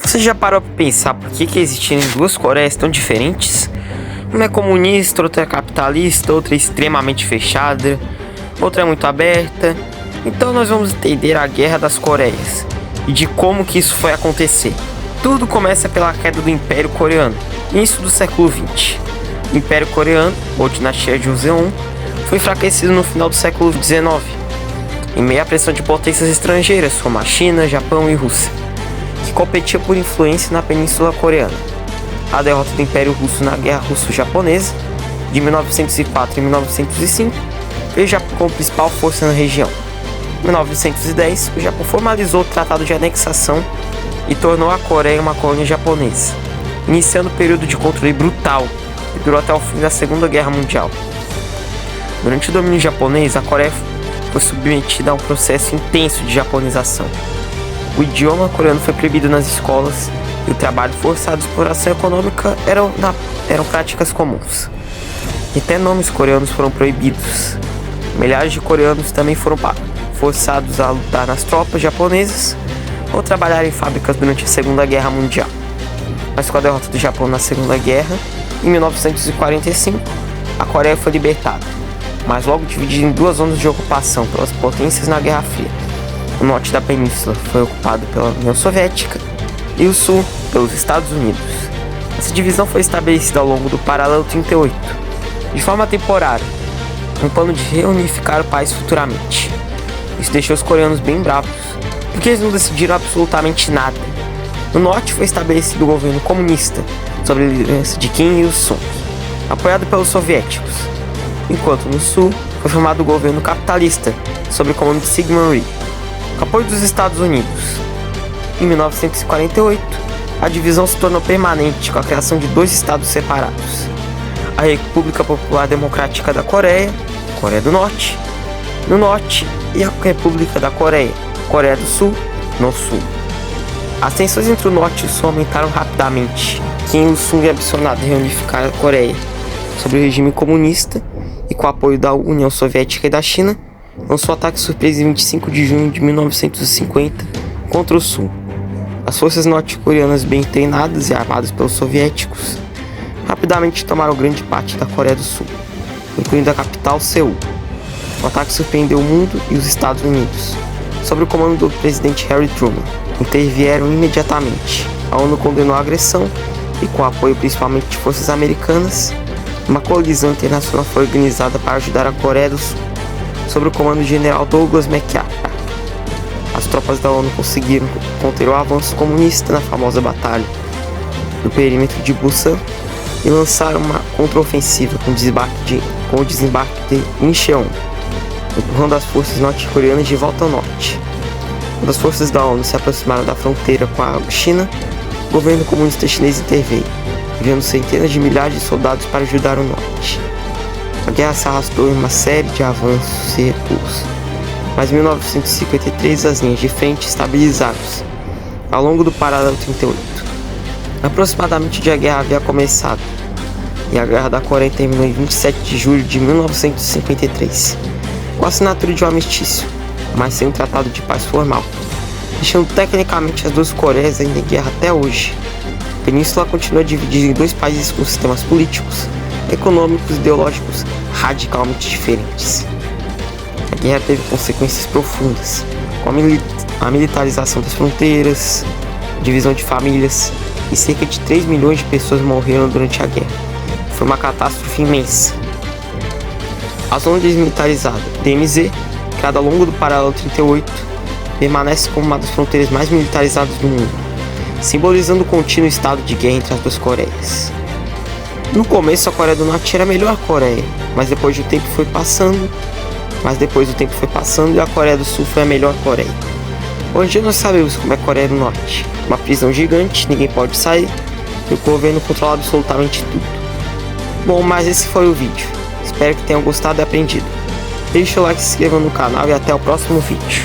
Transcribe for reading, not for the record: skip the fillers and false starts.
Você já parou para pensar por que existirem duas Coreias tão diferentes? Uma é comunista, outra é capitalista, outra é extremamente fechada, outra é muito aberta. Então nós vamos entender a Guerra das Coreias e de como que isso foi acontecer. Tudo começa pela queda do Império Coreano, início do século XX. O Império Coreano, ou dinastia Joseon, foi enfraquecido no final do século XIX, em meio à pressão de potências estrangeiras como a China, Japão e Rússia, que competiam por influência na Península Coreana. A derrota do Império Russo na Guerra Russo-Japonesa, de 1904 e 1905, fez o Japão como principal força na região. Em 1910, o Japão formalizou o Tratado de Anexação e tornou a Coreia uma colônia japonesa, iniciando o período de controle brutal que durou até o fim da Segunda Guerra Mundial. Durante o domínio japonês, a Coreia foi submetida a um processo intenso de japonização. O idioma coreano foi proibido nas escolas e o trabalho forçado e exploração econômica eram práticas comuns. E até nomes coreanos foram proibidos. Milhares de coreanos também foram forçados a lutar nas tropas japonesas ou trabalhar em fábricas durante a Segunda Guerra Mundial. Mas com a derrota do Japão na Segunda Guerra, em 1945, a Coreia foi libertada, mas logo dividida em duas zonas de ocupação pelas potências na Guerra Fria. O norte da península foi ocupado pela União Soviética e o sul pelos Estados Unidos. Essa divisão foi estabelecida ao longo do Paralelo 38, de forma temporária, um plano de reunificar o país futuramente. Isso deixou os coreanos bem bravos, porque eles não decidiram absolutamente nada. No norte foi estabelecido o governo comunista, sob a liderança de Kim Il-sung, apoiado pelos soviéticos, enquanto no sul foi formado o governo capitalista, sob o comando de Syngman Rhee, com apoio dos Estados Unidos. Em 1948, a divisão se tornou permanente com a criação de dois estados separados: a República Popular Democrática da Coreia, Coreia do Norte, no norte, e a República da Coreia, Coreia do Sul, no sul. As tensões entre o norte e o sul aumentaram rapidamente. Kim Il-sung é ambicionado em reunificar a Coreia sob o regime comunista e com o apoio da União Soviética e da China, lançou ataque surpresa em 25 de junho de 1950 contra o sul. As forças norte-coreanas, bem treinadas e armadas pelos soviéticos, rapidamente tomaram grande parte da Coreia do Sul, incluindo a capital, Seul. O ataque surpreendeu o mundo e os Estados Unidos, sob o comando do presidente Harry Truman. Intervieram imediatamente. A ONU condenou a agressão e, com apoio principalmente de forças americanas, uma coalizão internacional foi organizada para ajudar a Coreia do Sul, sob o comando do general Douglas MacArthur. As tropas da ONU conseguiram conter o avanço comunista na famosa batalha do perímetro de Busan e lançaram uma contraofensiva com o desembarque de Incheon, empurrando as forças norte-coreanas de volta ao norte. Quando as forças da ONU se aproximaram da fronteira com a China, o governo comunista chinês interveio, enviando centenas de milhares de soldados para ajudar o norte. A guerra se arrastou em uma série de avanços e recuos, mas em 1953 as linhas de frente estabilizaram-se ao longo do Paralelo 38. Aproximadamente o dia a guerra havia começado, e a Guerra da Coreia terminou em 27 de julho de 1953, com a assinatura de um armistício, mas sem um tratado de paz formal, deixando tecnicamente as duas Coreias ainda em guerra até hoje. A península continua dividida em dois países com sistemas políticos, econômicos e ideológicos radicalmente diferentes. A guerra teve consequências profundas, com a militarização das fronteiras, divisão de famílias, e cerca de 3 milhões de pessoas morreram durante a guerra. Foi uma catástrofe imensa. A zona desmilitarizada, DMZ, criada ao longo do Paralelo 38, permanece como uma das fronteiras mais militarizadas do mundo, simbolizando o contínuo estado de guerra entre as duas Coreias. No começo, a Coreia do Norte era a melhor Coreia, mas depois o tempo foi passando e a Coreia do Sul foi a melhor Coreia. Hoje nós sabemos como é a Coreia do Norte: uma prisão gigante, ninguém pode sair, e o governo controla absolutamente tudo. Bom, mas esse foi o vídeo. Espero que tenham gostado e aprendido. Deixe o like, se inscreva no canal e até o próximo vídeo.